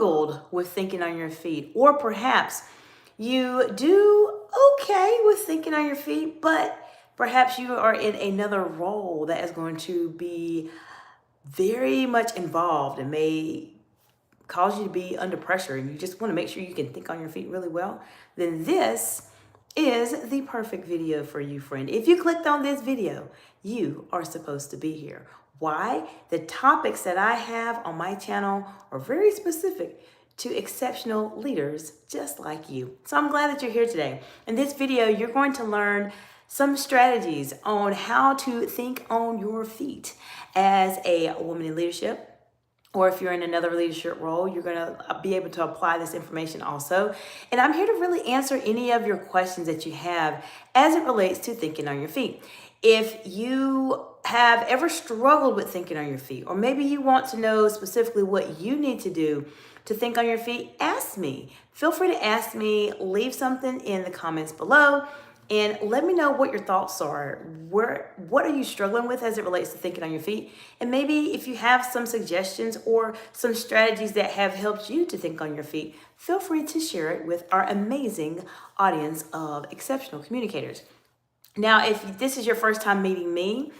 struggled with thinking on your feet, or perhaps you do okay with thinking on your feet, but perhaps you are in another role that is going to be very much involved and may cause you to be under pressure, and you just want to make sure you can think on your feet really well, then this is the perfect video for you, friend. If you clicked on this video, you are supposed to be here. Why? The topics that I have on my channel are very specific to exceptional leaders just like you. So I'm glad that you're here today. In this video, you're going to learn some strategies on how to think on your feet as a woman in leadership, or if you're in another leadership role, you're going to be able to apply this information also. And I'm here to really answer any of your questions that you have as it relates to thinking on your feet. If you have ever struggled with thinking on your feet, or maybe you want to know specifically what you need to do to think on your feet, ask me. Feel free to ask me, leave something in the comments below, and let me know what your thoughts are. What are you struggling with as it relates to thinking on your feet? And maybe if you have some suggestions or some strategies that have helped you to think on your feet, feel free to share it with our amazing audience of exceptional communicators. Now, if this is your first time meeting me,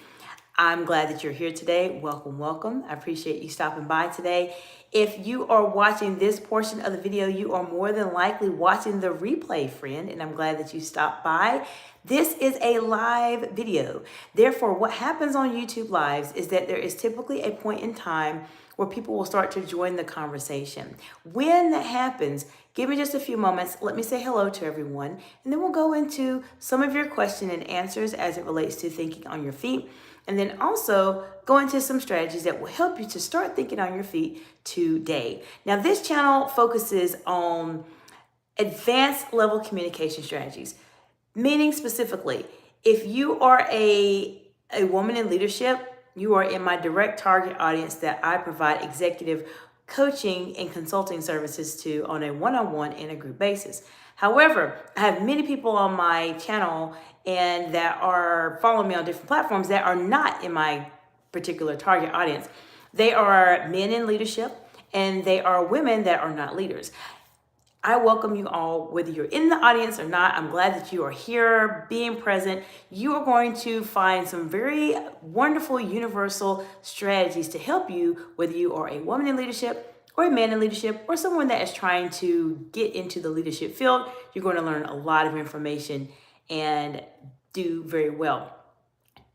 I'm glad that you're here today. Welcome, welcome. I appreciate you stopping by today. If you are watching this portion of the video, you are more than likely watching the replay, friend, and I'm glad that you stopped by. This is a live video. Therefore, what happens on YouTube Lives is that there is typically a point in time where people will start to join the conversation. When that happens, give me just a few moments. Let me say hello to everyone, and then we'll go into some of your question and answers as it relates to thinking on your feet. And then also go into some strategies that will help you to start thinking on your feet today. Now, this channel focuses on advanced level communication strategies, meaning specifically, if you are a woman in leadership, you are in my direct target audience that I provide executive coaching and consulting services to on a one-on-one and a group basis. However, I have many people on my channel and that are following me on different platforms that are not in my particular target audience. They are men in leadership and they are women that are not leaders. I welcome you all, whether you're in the audience or not. I'm glad that you are here, being present. You are going to find some very wonderful universal strategies to help you, whether you are a woman in leadership or a man in leadership or someone that is trying to get into the leadership field. You're going to learn a lot of information and do very well.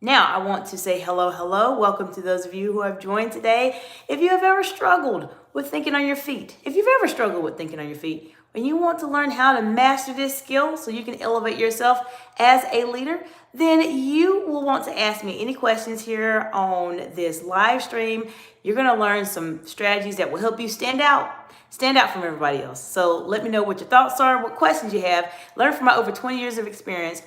Now, I want to say hello. Welcome to those of you who have joined today. If you have ever struggled with thinking on your feet, if you've ever struggled with thinking on your feet, and you want to learn how to master this skill so you can elevate yourself as a leader, then you will want to ask me any questions here on this live stream. You're going to learn some strategies that will help you stand out from everybody else. So let me know what your thoughts are, what questions you have. Learn from my over 20 years of experience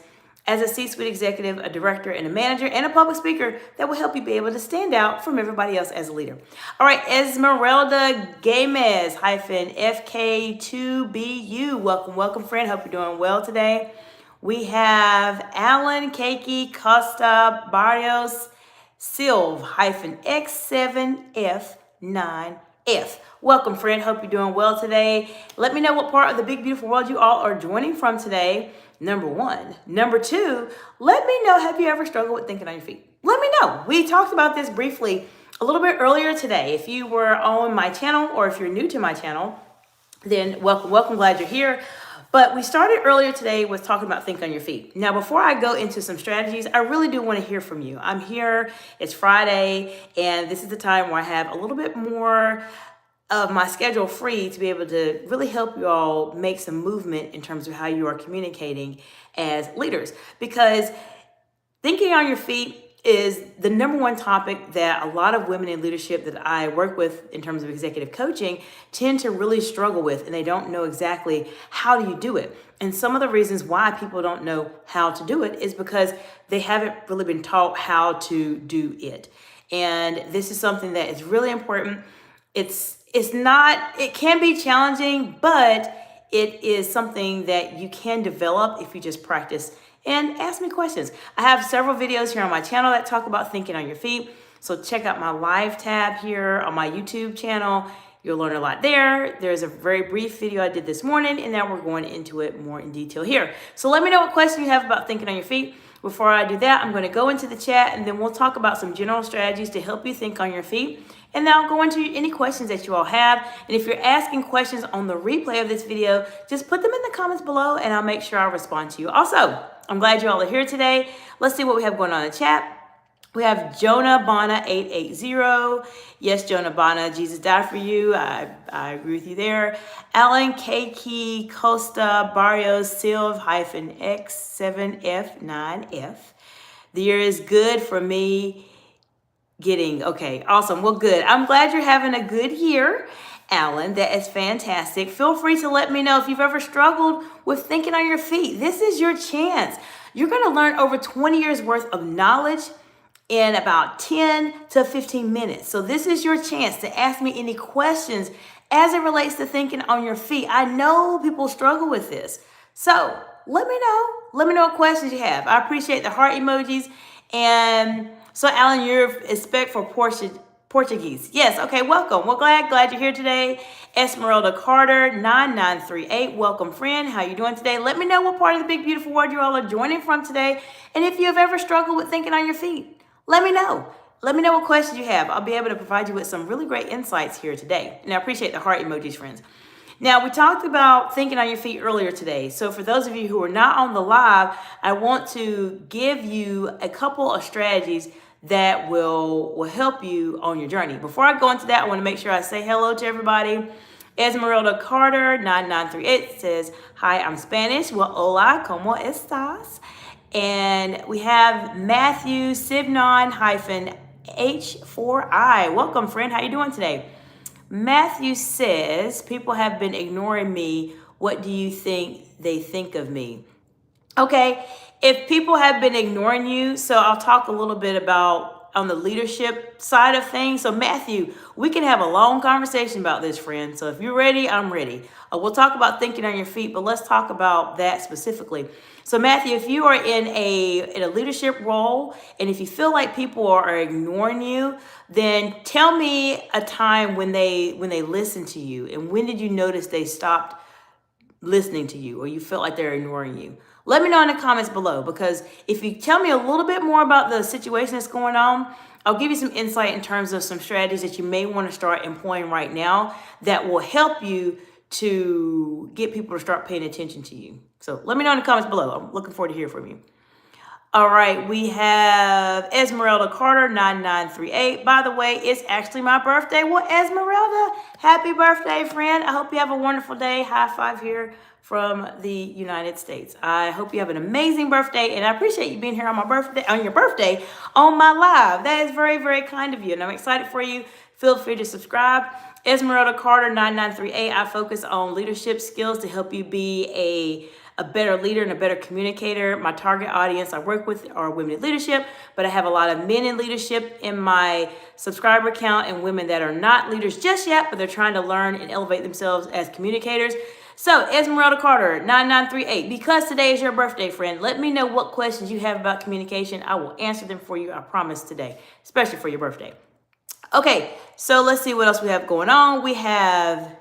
as a C-suite executive, a director, and a manager, and a public speaker that will help you be able to stand out from everybody else as a leader. All right, Esmeralda Gamez FK2BU. Welcome, friend. Hope you're doing well today. We have Alan Keiki Costa Barrios Silv X7F9F. Welcome, friend. Hope you're doing well today. Let me know what part of the big, beautiful world you all are joining from today. Number one. Number two, let me know, have you ever struggled with thinking on your feet? Let me know. We talked about this briefly a little bit earlier today. If you were on my channel or if you're new to my channel, then welcome, glad you're here. But we started earlier today with talking about think on your feet. Now, before I go into some strategies, I really do want to hear from you. I'm here, it's Friday, and this is the time where I have a little bit more of my schedule free to be able to really help you all make some movement in terms of how you are communicating as leaders. Because thinking on your feet is the number one topic that a lot of women in leadership that I work with in terms of executive coaching tend to really struggle with, and they don't know exactly how do you do it. And some of the reasons why people don't know how to do it is because they haven't really been taught how to do it. And this is something that is really important. It can be challenging, but it is something that you can develop if you just practice and ask me questions. I have several videos here on my channel that talk about thinking on your feet. So check out my live tab here on my YouTube channel. You'll learn a lot there. There's a very brief video I did this morning, and now we're going into it more in detail here. So let me know what question you have about thinking on your feet. Before I do that, I'm going to go into the chat, and then we'll talk about some general strategies to help you think on your feet. And then I'll go into any questions that you all have. And if you're asking questions on the replay of this video, just put them in the comments below, and I'll make sure I respond to you. Also, I'm glad you all are here today. Let's see what we have going on in the chat. We have Jonah Bana 880. Yes, Jonah Bana, Jesus died for you. I agree with you there. Alan Keiki Costa Barrios Silv -X7F9F. The year is good for me. Okay, awesome. Well, good. I'm glad you're having a good year, Alan. That is fantastic. Feel free to let me know if you've ever struggled with thinking on your feet. This is your chance. You're going to learn over 20 years worth of knowledge in about 10 to 15 minutes. So this is your chance to ask me any questions as it relates to thinking on your feet. I know people struggle with this. So let me know. Let me know what questions you have. I appreciate the heart emojis. And so, Alan, you're expect for Portuguese. Yes, okay, welcome. Well, glad you're here today. Esmeralda Carter, 9938. Welcome, friend. How you doing today? Let me know what part of the big, beautiful world you all are joining from today. And if you have ever struggled with thinking on your feet, let me know. Let me know what questions you have. I'll be able to provide you with some really great insights here today. And I appreciate the heart emojis, friends. Now, we talked about thinking on your feet earlier today. So for those of you who are not on the live, I want to give you a couple of strategies that will help you on your journey. Before I go into that, I want to make sure I say hello to everybody. Esmeralda Carter, 9938 says, hi, I'm Spanish. Well, hola, ¿cómo estás? And we have Matthew Sivnon-H4I. Welcome, friend. How you doing today? Matthew says, people have been ignoring me. What do you think they think of me? Okay, if people have been ignoring you, so I'll talk a little bit about on the leadership side of things. So Matthew, we can have a long conversation about this, friend. So if you're ready, I'm ready. We'll talk about thinking on your feet, but let's talk about that specifically. So Matthew, if you are in a leadership role, and if you feel like people are ignoring you, then tell me a time when they listen to you, and when did you notice they stopped listening to you, or you felt like they're ignoring you? Let me know in the comments below, because if you tell me a little bit more about the situation that's going on, I'll give you some insight in terms of some strategies that you may want to start employing right now that will help you to get people to start paying attention to you. So let me know in the comments below. I'm looking forward to hear from you. All right, we have Esmeralda Carter, 9938. By the way, it's actually my birthday. Well, Esmeralda, happy birthday, friend. I hope you have a wonderful day. High five here from the United States. I hope you have an amazing birthday, and I appreciate you being here on my birthday, on your birthday, on my live. That is very, very kind of you, and I'm excited for you. Feel free to subscribe. Esmeralda Carter, 9938. I focus on leadership skills to help you be a better leader and a better communicator. My target audience I work with are women in leadership, but I have a lot of men in leadership in my subscriber count, and women that are not leaders just yet, but they're trying to learn and elevate themselves as communicators. So Esmeralda Carter, 9938, because today is your birthday, friend, let me know what questions you have about communication. I will answer them for you, I promise, today, especially for your birthday. Okay, so let's see what else we have going on. We have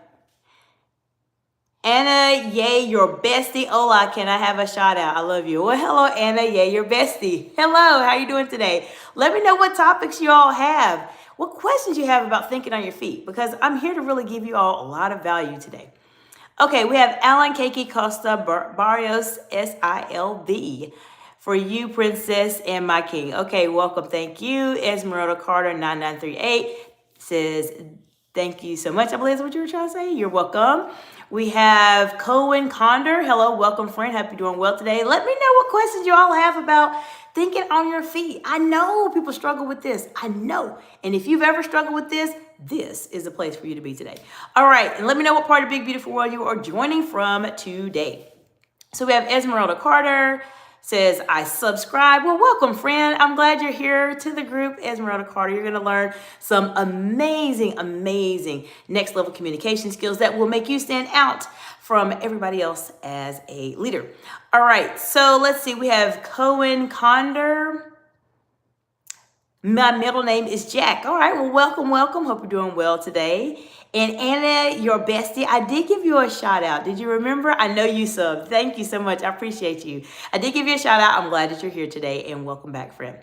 Anna, yay, your bestie. Hola, can I have a shout out? I love you. Well, hello, Anna, yay, your bestie. Hello, how you doing today? Let me know what topics you all have, what questions you have about thinking on your feet, because I'm here to really give you all a lot of value today. Okay, we have Alan Keiki Costa Barrios, SILV. For you, princess and my king. Okay, welcome. Thank you. Esmeralda Carter, 9938 says, thank you so much. I believe that's what you were trying to say. You're welcome. We have Cohen Condor. Hello, welcome, friend. Hope you're doing well today. Let me know what questions you all have about thinking on your feet. I know people struggle with this. I know. And if you've ever struggled with this, this is the place for you to be today. All right, and let me know what part of Big Beautiful World you are joining from today. So we have Esmeralda Carter says, I subscribe. Well, welcome, friend. I'm glad you're here to the group. Esmeralda Carter, you're going to learn some amazing, amazing next level communication skills that will make you stand out from everybody else as a leader. All right, so let's see. We have Cohen Condor. My middle name is Jack. All right, well, welcome, welcome. Hope you're doing well today. And Anna, your bestie, I did give you a shout out. Did you remember? I know you subbed. Thank you so much. I appreciate you. I did give you a shout out. I'm glad that you're here today, and welcome back, friend.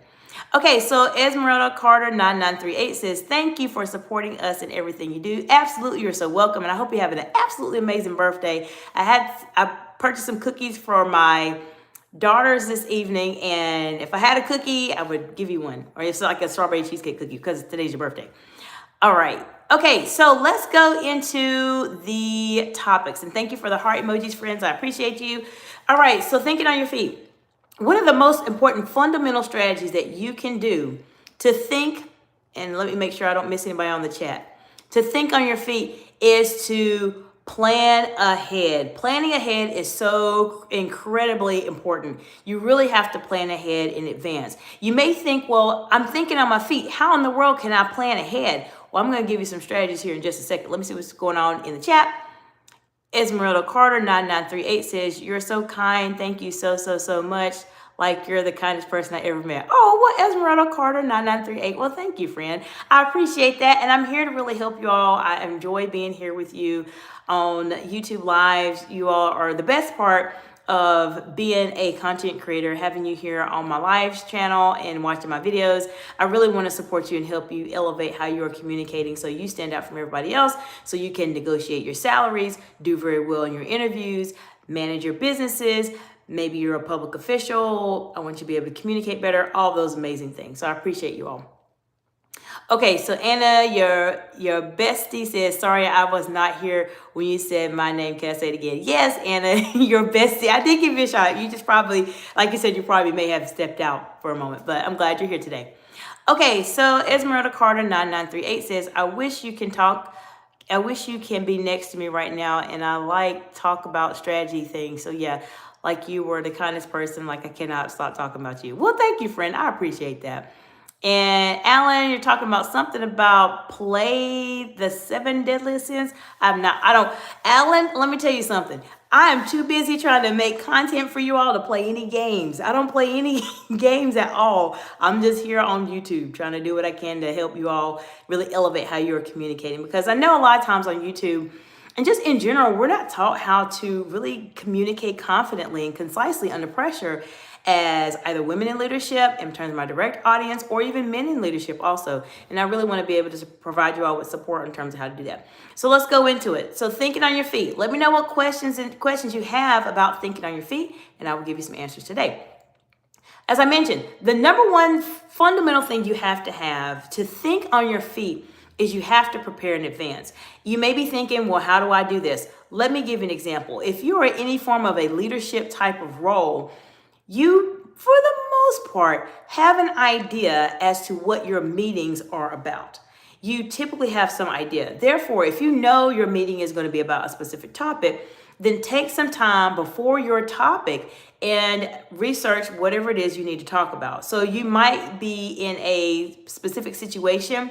Okay, so Esmeralda Carter 9938 says, thank you for supporting us in everything you do. Absolutely, you're so welcome, and I hope you're having an absolutely amazing birthday. I purchased some cookies for my daughters this evening, and if I had a cookie, I would give you one, or it's like a strawberry cheesecake cookie because today's your birthday. All right. Okay, so let's go into the topics, and thank you for the heart emojis, friends. I appreciate you. All right, so thinking on your feet. One of the most important fundamental strategies that you can do to think, and let me make sure I don't miss anybody on the chat, to think on your feet is to plan ahead. Planning ahead is so incredibly important. You really have to plan ahead in advance. You may think, well, I'm thinking on my feet. How in the world can I plan ahead? Well, I'm going to give you some strategies here in just a second. Let me see what's going on in the chat. Esmeralda Carter 9938 says, you're so kind. Thank you so much. Like you're the kindest person I ever met. Oh, well, Esmeralda Carter 9938. Well, thank you, friend. I appreciate that. And I'm here to really help you all. I enjoy being here with you on YouTube Lives. You all are the best part of being a content creator, having you here on my lives channel and watching my videos. I really want to support you and help you elevate how you're communicating so you stand out from everybody else, so you can negotiate your salaries, do very well in your interviews, manage your businesses. Maybe you're a public official. I want you to be able to communicate better, all those amazing things. So I appreciate you all. Okay, so Anna, your bestie says, sorry, I was not here when you said my name. Can I say it again? Yes, Anna, your bestie. I did give you a shout. You just probably, like you said, you probably may have stepped out for a moment, but I'm glad you're here today. Okay, so Esmeralda Carter 9938 says, I wish you can be next to me right now, and I like talk about strategy things. So yeah, like you were the kindest person, like I cannot stop talking about you. Well, thank you, friend. I appreciate that. And Alan, you're talking about something about play the 7 deadliest sins. Alan, let me tell you something. I am too busy trying to make content for you all to play any games. I don't play any games at all. I'm just here on YouTube trying to do what I can to help you all really elevate how you're communicating. Because I know a lot of times on YouTube, and just in general, we're not taught how to really communicate confidently and concisely under pressure as either women in leadership in terms of my direct audience, or even men in leadership also. And I really want to be able to provide you all with support in terms of how to do that. So let's go into it. So thinking on your feet. Let me know what questions you have about thinking on your feet, and I will give you some answers today. As I mentioned, the number one fundamental thing you have to think on your feet is you have to prepare in advance. You may be thinking, well, how do I do this? Let me give you an example. If you are in any form of a leadership type of role, you, for the most part, have an idea as to what your meetings are about. You typically have some idea. Therefore, if you know your meeting is going to be about a specific topic, then take some time before your topic and research whatever it is you need to talk about. So you might be in a specific situation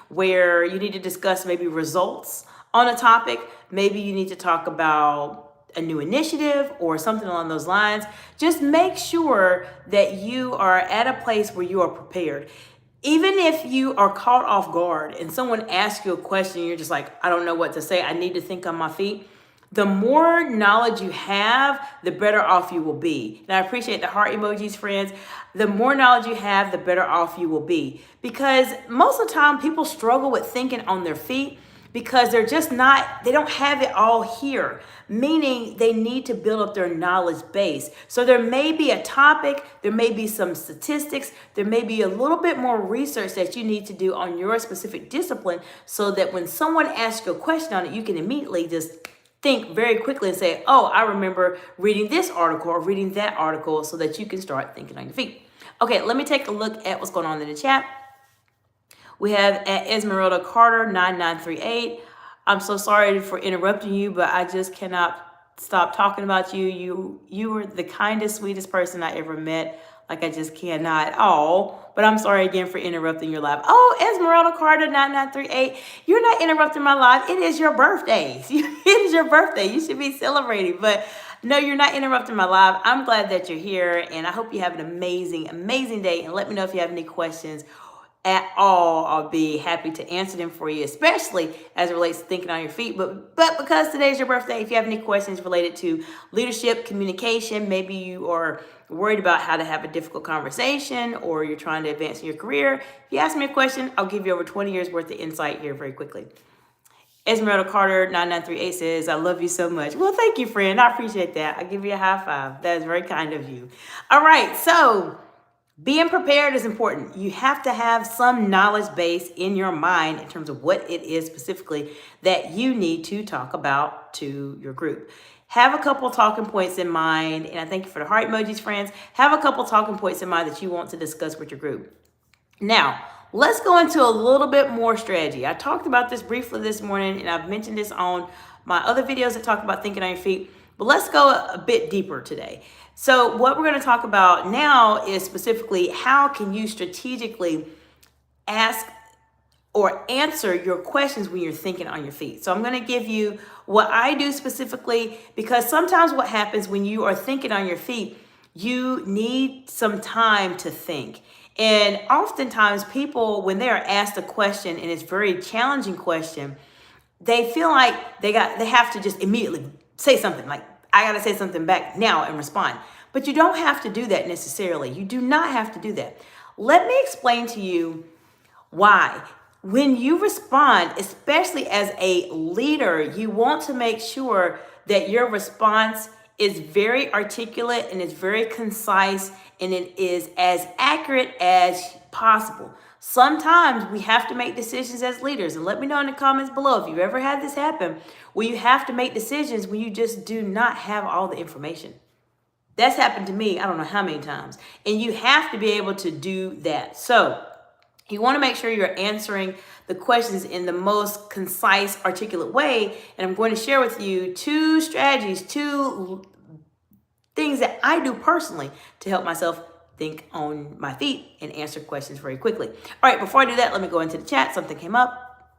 where you need to discuss maybe results on a topic. Maybe you need to talk about a new initiative or something along those lines. Just make sure that you are at a place where you are prepared. Even if you are caught off guard and someone asks you a question, you're just like, I don't know what to say. I need to think on my feet. The more knowledge you have, the better off you will be. And I appreciate the heart emojis, friends. The more knowledge you have, the better off you will be. Because most of the time, people struggle with thinking on their feet because they don't have it all here, meaning they need to build up their knowledge base. So there may be a topic, there may be some statistics, there may be a little bit more research that you need to do on your specific discipline so that when someone asks you a question on it, you can immediately just think very quickly and say, oh, I remember reading this article or reading that article, so that you can start thinking on your feet. Okay, let me take a look at what's going on in the chat. We have at Esmeralda Carter 9938. I'm so sorry for interrupting you, but I just cannot stop talking about you. You were the kindest, sweetest person I ever met. Like, I just cannot. Oh, but I'm sorry again for interrupting your live. Oh, Esmeralda Carter 9938. You're not interrupting my live. It is your birthday. It is your birthday. You should be celebrating. But no, you're not interrupting my live. I'm glad that you're here, and I hope you have an amazing, amazing day. And let me know if you have any questions at all, I'll be happy to answer them for you, especially as it relates to thinking on your feet. But because today's your birthday, if you have any questions related to leadership, communication, maybe you are worried about how to have a difficult conversation, or you're trying to advance in your career, if you ask me a question, I'll give you over 20 years worth of insight here very quickly. Esmeralda Carter 9938 says, I love you so much. Well, thank you, friend. I appreciate that. I'll give you a high five. That is very kind of you. All right, so being prepared is important. You have to have some knowledge base in your mind in terms of what it is specifically that you need to talk about to your group. Have a couple talking points in mind, and I thank you for the heart emojis, friends. Have a couple talking points in mind that you want to discuss with your group. Now, let's go into a little bit more strategy. I talked about this briefly this morning, and I've mentioned this on my other videos that talk about thinking on your feet, but let's go a bit deeper today. So what we're going to talk about now is specifically how can you strategically ask or answer your questions when you're thinking on your feet. So I'm going to give you what I do specifically, because sometimes what happens when you are thinking on your feet, you need some time to think. And oftentimes people, when they are asked a question and it's a very challenging question, they feel like they have to just immediately say something, like, I got to say something back now and respond. But you don't have to do that necessarily. You do not have to do that. Let me explain to you why. When you respond, especially as a leader, you want to make sure that your response is very articulate and it's very concise and it is as accurate as possible. Sometimes we have to make decisions as leaders, and let me know in the comments below if you've ever had this happen, where you have to make decisions when you just do not have all the information. That's happened to me, I don't know how many times, and you have to be able to do that. So you want to make sure you're answering the questions in the most concise, articulate way. And I'm going to share with you two strategies, two things that I do personally to help myself think on my feet and answer questions very quickly. All right, before I do that, let me go into the chat. Something came up.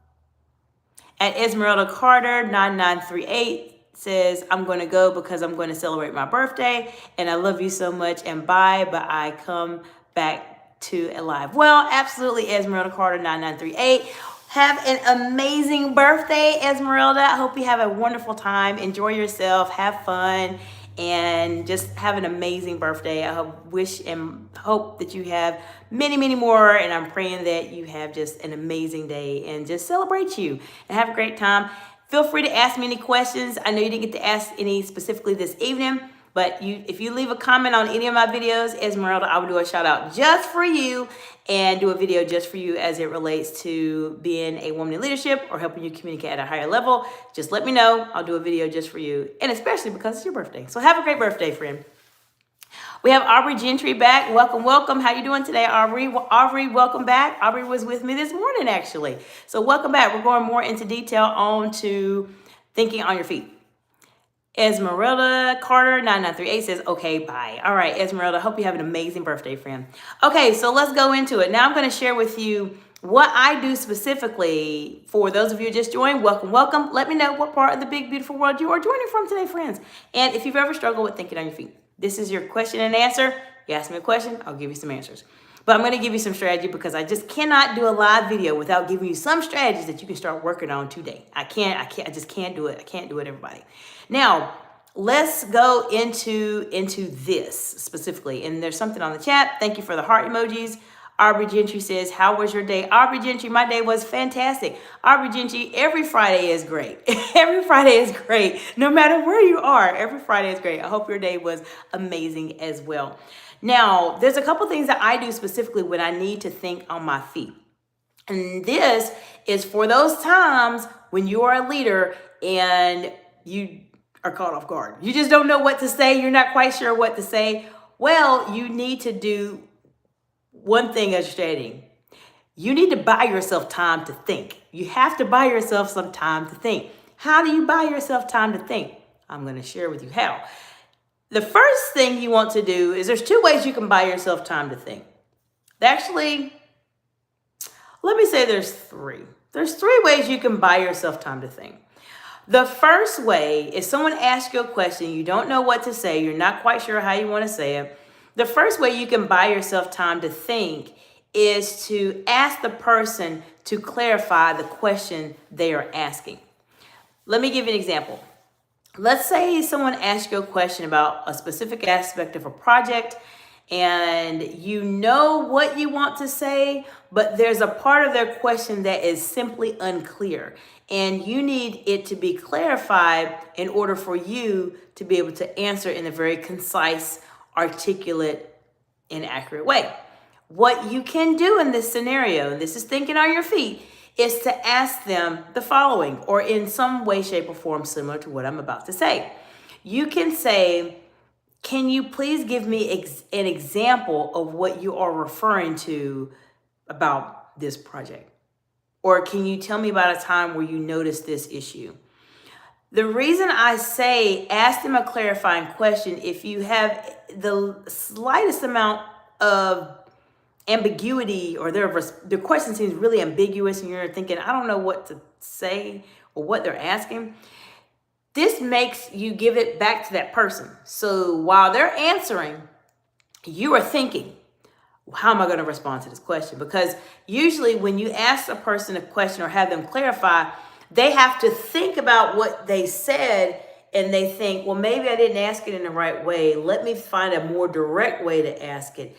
At Esmeralda Carter 9938 says, I'm going to go because I'm going to celebrate my birthday. And I love you so much. And bye, but I come back to alive. Well, absolutely, Esmeralda Carter 9938. Have an amazing birthday, Esmeralda. I hope you have a wonderful time. Enjoy yourself, have fun, and just have an amazing birthday. I wish and hope that you have many, many more, and I'm praying that you have just an amazing day and just celebrate you and have a great time. Feel free to ask me any questions. I know you didn't get to ask any specifically this evening, but if you leave a comment on any of my videos, Esmeralda, I will do a shout out just for you and do a video just for you as it relates to being a woman in leadership or helping you communicate at a higher level. Just let me know. I'll do a video just for you, and especially because it's your birthday. So have a great birthday, friend. We have Aubrey Gentry back. Welcome, welcome. How you doing today, Aubrey? Aubrey, welcome back. Aubrey was with me this morning, actually. So welcome back. We're going more into detail on to thinking on your feet. Esmeralda Carter 9938 says, okay, bye. All right, Esmeralda, hope you have an amazing birthday, friend. Okay, so let's go into it. Now I'm going to share with you what I do specifically. For those of you who just joined, welcome, welcome. Let me know what part of the big, beautiful world you are joining from today, friends. And if you've ever struggled with thinking on your feet, this is your question and answer. You ask me a question, I'll give you some answers. But I'm going to give you some strategy because I just cannot do a live video without giving you some strategies that you can start working on today. I just can't do it. I can't do it, everybody. Now, let's go into this specifically. And there's something on the chat. Thank you for the heart emojis. Aubrey Gentry says, how was your day? Aubrey Gentry, my day was fantastic. Aubrey Gentry, every Friday is great. Every Friday is great. No matter where you are, every Friday is great. I hope your day was amazing as well. Now, there's a couple things that I do specifically when I need to think on my feet. And this is for those times when you are a leader and you are caught off guard. You just don't know what to say. You're not quite sure what to say. Well, you need to do one thing as stating. You need to buy yourself time to think. You have to buy yourself some time to think. How do you buy yourself time to think? I'm going to share with you how. The first thing you want to do is there's two ways you can buy yourself time to think. Actually, let me say there's three. There's three ways you can buy yourself time to think. The first way is someone asks you a question, you don't know what to say, you're not quite sure how you want to say it. The first way you can buy yourself time to think is to ask the person to clarify the question they are asking. Let me give you an example. Let's say someone asks you a question about a specific aspect of a project, and you know what you want to say, but there's a part of their question that is simply unclear, and you need it to be clarified in order for you to be able to answer in a very concise, articulate, and accurate way. What you can do in this scenario, and this is thinking on your feet, is to ask them the following, or in some way, shape, or form similar to what I'm about to say. You can say, can you please give me an example of what you are referring to about this project? Or can you tell me about a time where you noticed this issue? The reason I say ask them a clarifying question, if you have the slightest amount of ambiguity, or the question seems really ambiguous and you're thinking, I don't know what to say or what they're asking, this makes you give it back to that person. So while they're answering, you are thinking, how am I going to respond to this question? Because usually when you ask a person a question or have them clarify, they have to think about what they said, and they think, well, maybe I didn't ask it in the right way. Let me find a more direct way to ask it.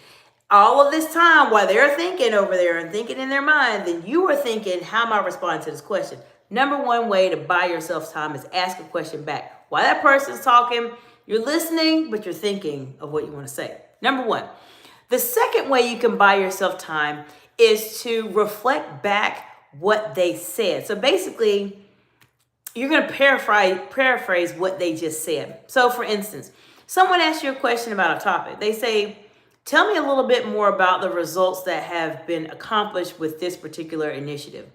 All of this time while they're thinking over there and thinking in their mind, then you are thinking, how am I responding to this question? Number one way to buy yourself time is ask a question back. While that person's talking, you're listening, but you're thinking of what you want to say. Number one. The second way you can buy yourself time is to reflect back what they said. So basically, you're going to paraphrase what they just said. So for instance, someone asks you a question about a topic. They say, tell me a little bit more about the results that have been accomplished with this particular initiative.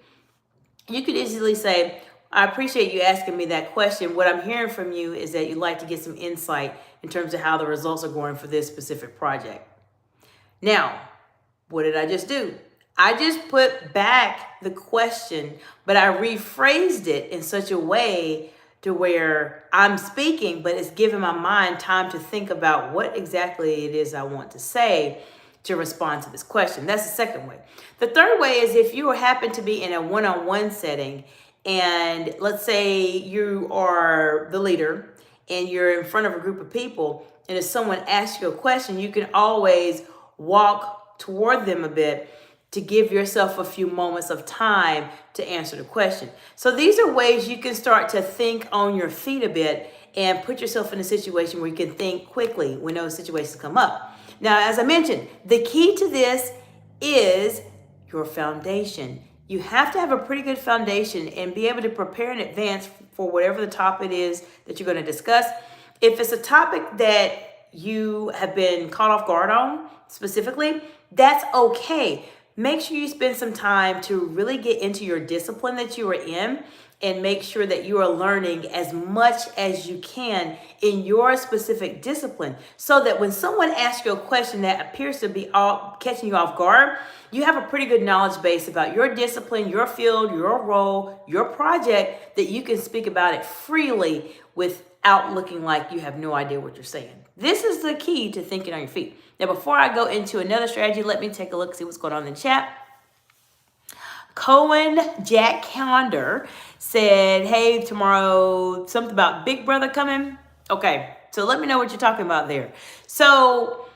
You could easily say, I appreciate you asking me that question. What I'm hearing from you is that you'd like to get some insight in terms of how the results are going for this specific project. Now, what did I just do? I just put back the question, but I rephrased it in such a way to where I'm speaking, but it's giving my mind time to think about what exactly it is I want to say to respond to this question. That's the second way. The third way is if you happen to be in a one-on-one setting, and let's say you are the leader and you're in front of a group of people, and if someone asks you a question, you can always walk toward them a bit to give yourself a few moments of time to answer the question. So these are ways you can start to think on your feet a bit and put yourself in a situation where you can think quickly when those situations come up. Now, as I mentioned, the key to this is your foundation. You have to have a pretty good foundation and be able to prepare in advance for whatever the topic is that you're going to discuss. If it's a topic that you have been caught off guard on specifically, that's okay. Make sure you spend some time to really get into your discipline that you are in, and make sure that you are learning as much as you can in your specific discipline, so that when someone asks you a question that appears to be catching you off guard, you have a pretty good knowledge base about your discipline, your field, your role, your project, that you can speak about it freely without looking like you have no idea what you're saying. This is the key to thinking on your feet. Now, before I go into another strategy, let me take a look, see what's going on in the chat. Cohen Jack Calendar said, hey, tomorrow, something about Big Brother coming. Okay, so let me know what you're talking about there. So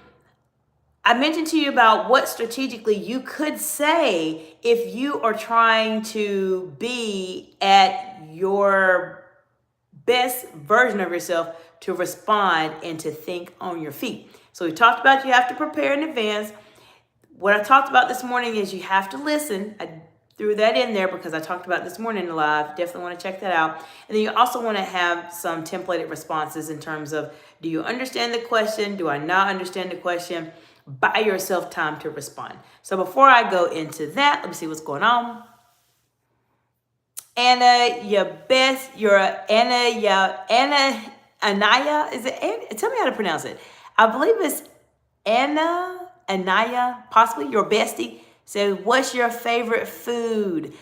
I mentioned to you about what strategically you could say if you are trying to be at your best version of yourself to respond and to think on your feet. So we talked about you have to prepare in advance. What I talked about this morning is you have to listen. I threw that in there because I talked about this morning live. Definitely want to check that out. And then you also want to have some templated responses in terms of, do you understand the question? Do I not understand the question? Buy yourself time to respond. So before I go into that, let me see what's going on. Anaya, is it? Tell me how to pronounce it. I believe it's Anaya, possibly your bestie. So what's your favorite food?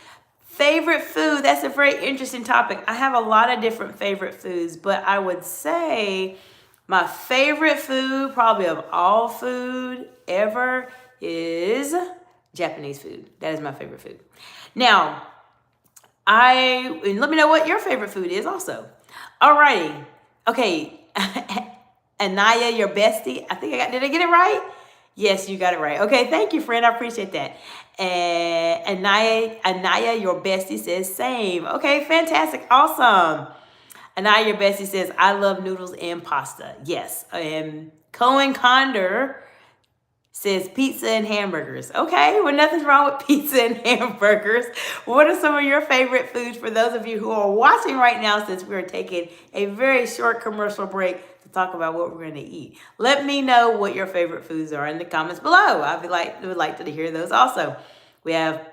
Favorite food, that's a very interesting topic. I have a lot of different favorite foods, but I would say my favorite food, probably of all food ever, is Japanese food. That is my favorite food. Now, and let me know what your favorite food is also. Alrighty. Okay. Anaya, your bestie. Did I get it right? Yes, you got it right. Okay, thank you, friend. I appreciate that. And Anaya, your bestie says same. Okay, fantastic. Awesome. Anaya, your bestie says, I love noodles and pasta. Yes. And Cohen Condor says pizza and hamburgers. Okay, well, nothing's wrong with pizza and hamburgers. What are some of your favorite foods for those of you who are watching right now, since we're taking a very short commercial break to talk about what we're going to eat? Let me know what your favorite foods are in the comments below. I would like to hear those also. We have,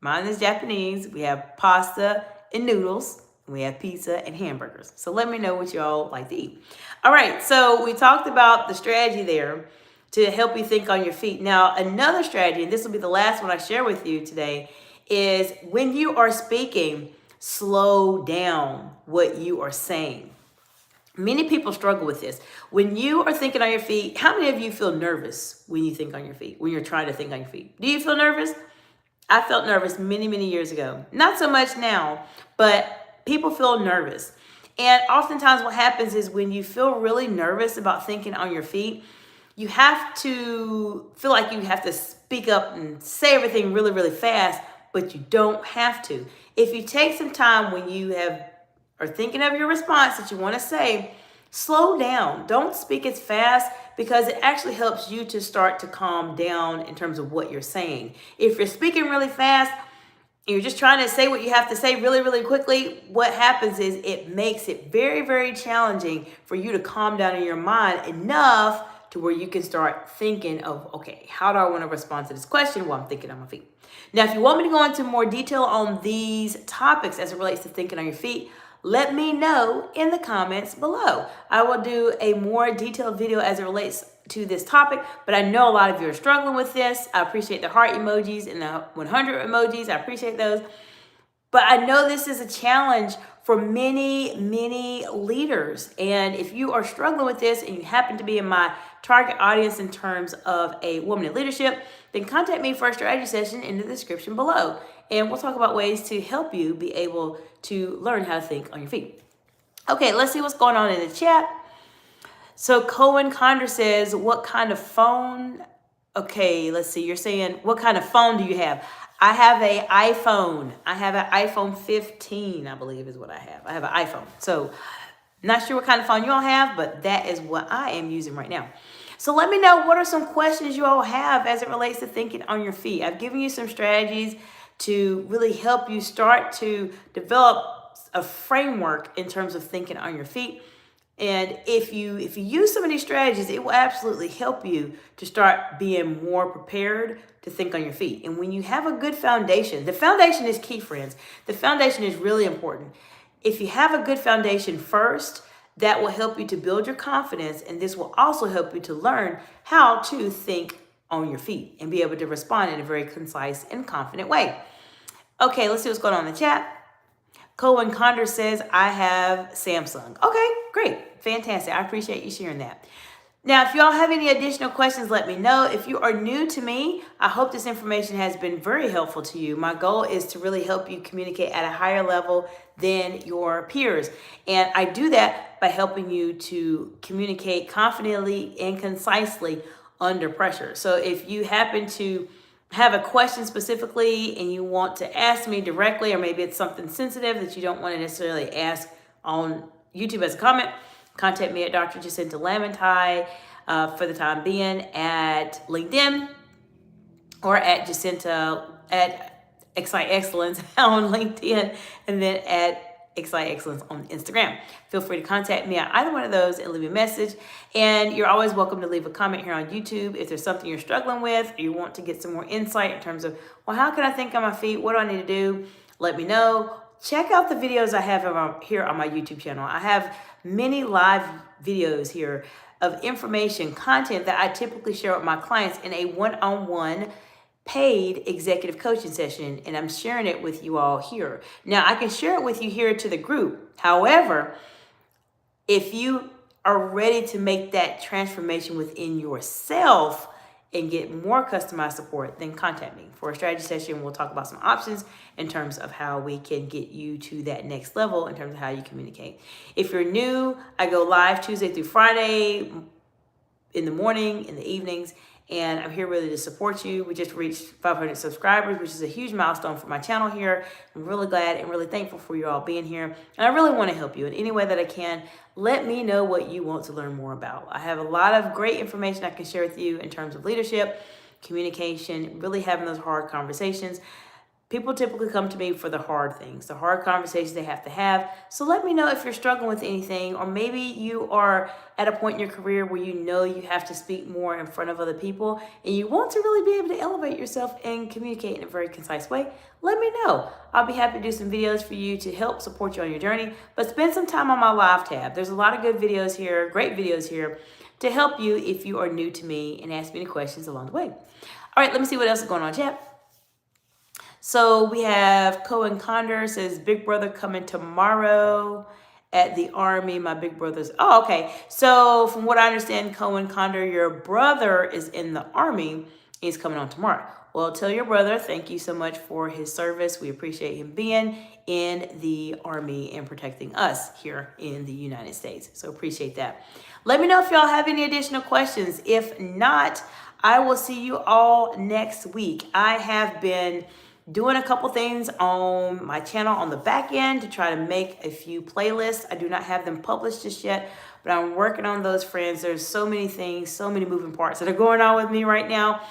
mine is Japanese. We have pasta and noodles. We have pizza and hamburgers. So let me know what y'all like to eat. All right, so we talked about the strategy there to help you think on your feet. Now, another strategy, and this will be the last one I share with you today, is when you are speaking, slow down what you are saying. Many people struggle with this. When you are thinking on your feet, how many of you feel nervous when you think on your feet, when you're trying to think on your feet? Do you feel nervous? I felt nervous many, many years ago. Not so much now, but people feel nervous. And oftentimes what happens is when you feel really nervous about thinking on your feet, you have to feel like you have to speak up and say everything really, really fast, but you don't have to. If you take some time when you are thinking of your response that you want to say, slow down. Don't speak as fast, because it actually helps you to start to calm down in terms of what you're saying. If you're speaking really fast, you're just trying to say what you have to say really, really quickly, what happens is it makes it very, very challenging for you to calm down in your mind enough to where you can start thinking of, okay, how do I want to respond to this question while I'm thinking on my feet? Now, if you want me to go into more detail on these topics as it relates to thinking on your feet, let me know in the comments below. I will do a more detailed video as it relates to this topic, but I know a lot of you are struggling with this. I appreciate the heart emojis and the 100 emojis. I appreciate those. But I know this is a challenge for many, many leaders. And if you are struggling with this and you happen to be in my target audience in terms of a woman in leadership, then contact me for a strategy session in the description below. And we'll talk about ways to help you be able to learn how to think on your feet. Okay, let's see what's going on in the chat. So Cohen Condor says, what kind of phone? Okay, let's see. You're saying, what kind of phone do you have? I have an iPhone. I have an iPhone 15, I believe is what I have. I have an iPhone. So not sure what kind of phone you all have, but that is what I am using right now. So let me know, what are some questions you all have as it relates to thinking on your feet? I've given you some strategies to really help you start to develop a framework in terms of thinking on your feet. And if you use some of these strategies, it will absolutely help you to start being more prepared to think on your feet. And when you have a good foundation, the foundation is key, friends. The foundation is really important. If you have a good foundation first, that will help you to build your confidence, and this will also help you to learn how to think on your feet and be able to respond in a very concise and confident way. Okay, let's see what's going on in the chat. Cohen Condor says, I have Samsung. Okay, great. Fantastic. I appreciate you sharing that. Now, if y'all have any additional questions, let me know. If you are new to me, I hope this information has been very helpful to you. My goal is to really help you communicate at a higher level than your peers. And I do that by helping you to communicate confidently and concisely under pressure. So if you happen to have a question specifically and you want to ask me directly, or maybe it's something sensitive that you don't want to necessarily ask on YouTube as a comment, contact me at Dr. Jacinta Lamantai for the time being at LinkedIn, or at Jacinta at Excite Excellence on LinkedIn, and then at Excite Excellence on Instagram. Feel free to contact me at either one of those and leave me a message. And you're always welcome to leave a comment here on YouTube if there's something you're struggling with, or you want to get some more insight in terms of, well, how can I think on my feet? What do I need to do? Let me know. Check out the videos I have here on my YouTube channel. I have many live videos here of information, content that I typically share with my clients in a one-on-one paid executive coaching session, and I'm sharing it with you all here. Now, I can share it with you here to the group. However, if you are ready to make that transformation within yourself, and get more customized support, then contact me for a strategy session. We'll talk about some options in terms of how we can get you to that next level in terms of how you communicate. If you're new, I go live Tuesday through Friday in the morning, in the evenings, and I'm here really to support you. We just reached 500 subscribers, which is a huge milestone for my channel here. I'm really glad and really thankful for you all being here. And I really want to help you in any way that I can. Let me know what you want to learn more about. I have a lot of great information I can share with you in terms of leadership, communication, really having those hard conversations. People typically come to me for the hard things, the hard conversations they have to have. So let me know if you're struggling with anything, or maybe you are at a point in your career where you know you have to speak more in front of other people and you want to really be able to elevate yourself and communicate in a very concise way. Let me know. I'll be happy to do some videos for you to help support you on your journey, but spend some time on my live tab. There's a lot of good videos here, great videos here to help you if you are new to me and ask me any questions along the way. All right, let me see what else is going on, chat. So we have Cohen Condor says, Big Brother coming tomorrow at the Army. My big brother's, oh, okay. So from what I understand, Cohen Condor, your brother is in the Army. He's coming on tomorrow. Well, tell your brother, thank you so much for his service. We appreciate him being in the Army and protecting us here in the United States. So appreciate that. Let me know if y'all have any additional questions. If not, I will see you all next week. I have been doing a couple things on my channel on the back end to try to make a few playlists. I do not have them published just yet, but I'm working on those, friends. There's so many things, so many moving parts that are going on with me right now,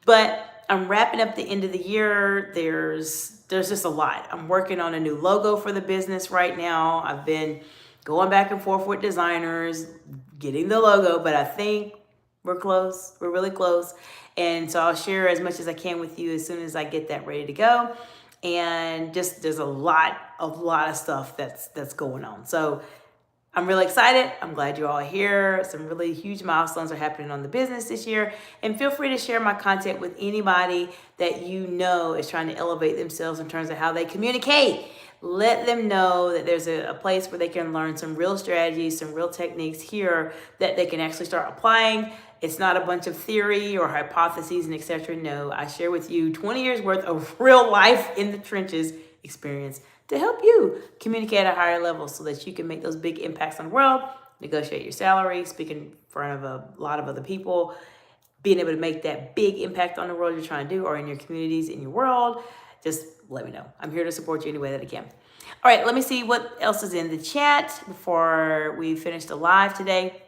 but I'm wrapping up the end of the year. There's just a lot. I'm working on a new logo for the business right now. I've been going back and forth with designers, getting the logo, but I think we're close. We're really close. And so I'll share as much as I can with you as soon as I get that ready to go. And just there's a lot of stuff that's going on. So I'm really excited. I'm glad you're all here. Some really huge milestones are happening on the business this year. And feel free to share my content with anybody that you know is trying to elevate themselves in terms of how they communicate. Let them know that there's a place where they can learn some real strategies, some real techniques here that they can actually start applying. It's not a bunch of theory or hypotheses and etc. No, I share with you 20 years worth of real life in the trenches experience to help you communicate at a higher level so that you can make those big impacts on the world, negotiate your salary, speak in front of a lot of other people, being able to make that big impact on the world you're trying to do or in your communities, in your world. Just let me know. I'm here to support you any way that I can. All right, let me see what else is in the chat before we finish the live today.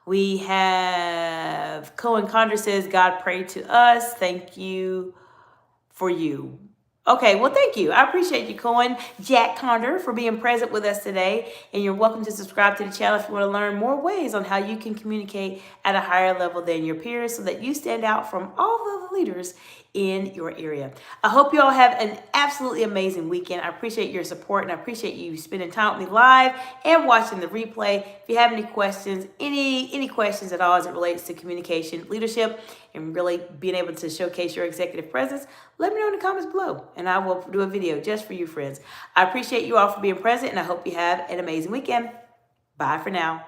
We have Cohen Condor says, God prayed to us. Thank you for you. Okay, well, thank you. I appreciate you, Cohen Jack Condor, for being present with us today. And you're welcome to subscribe to the channel if you want to learn more ways on how you can communicate at a higher level than your peers so that you stand out from all the other leaders in your area. I hope you all have an absolutely amazing weekend. I appreciate your support and I appreciate you spending time with me live and watching the replay. If you have any questions, any questions at all as it relates to communication, leadership, and really being able to showcase your executive presence, let me know in the comments below and I will do a video just for you, friends. I appreciate you all for being present and I hope you have an amazing weekend. Bye for now.